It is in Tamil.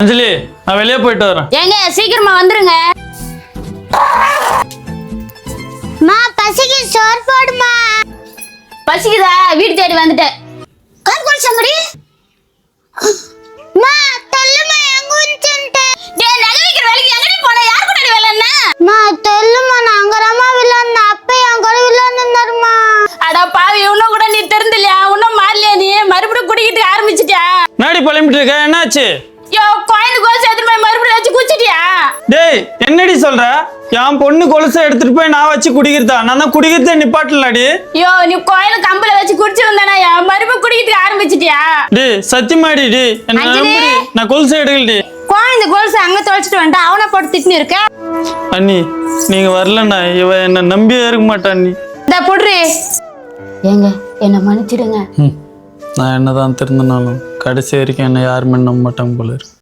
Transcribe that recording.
அஞ்சலி, நான் வெளியே போயிட்டு வரேன். ஏங்க சீக்கிரமா வந்துருங்க. மா பசிக்கு சோறு போடுமா. பசிக்குதா? வீடு தேடி வந்துட்டேன். கால் கோல் சங்கடி. மா தள்ளுமா எங்க உன்சன்ட்ட. டேய் நகை விக்கிற வேலைக்கு எங்கடி போன? யார் கூட வேலை என்ன? மா தள்ளுமா நான் அங்கறமா வில்லன்னா அப்ப என் கூட வில்லன்னாருமா. அட பாவி இன்னும் கூட நீ தெரிந்தலையா? இன்னும் மாறலையா நீ? மறுபடியும் குடிக்கிட்டு ஆரம்பிச்சிட்டியா? நாடி பழம்பிட்டு இருக்க, என்னாச்சு? யோ கோயில் கோல் சேர்த்து போய் மறுபடியும் வச்சு குடிச்சிட்டியா? டேய் என்னடி சொல்ற? என் பொண்ணு கொலுசை எடுத்துட்டு போய் நான் வச்சு குடிக்கிறதா? நான் தான் குடிக்கிறதே நிப்பாட்டலடி. யோ நீ கோயில கம்பல வச்சு குடிச்சிருந்தானா? மறுபடியும் குடிக்கிட்டு ஆரம்பிச்சிட்டியா? டேய் சத்தியமாடி டி, என்ன நம்புடி. நான் கொலுசை எடுக்கலடி. கோயில் கோல்ஸ் அங்க தொலைச்சிட்டு வந்துட்டா அவனை போட்டு திட்டினு இருக்க. அண்ணி நீங்க வரலண்ணா இவ என்ன நம்பியே இருக்க மாட்டா அண்ணி. இந்த புடுறி. ஏங்க என்ன மன்னிச்சிடுங்க. நான் என்னதான் திருந்தினாலும் கடைசி வரைக்கும் என்ன யாருமே நம்ப மாட்டாங்க போல இருக்கு.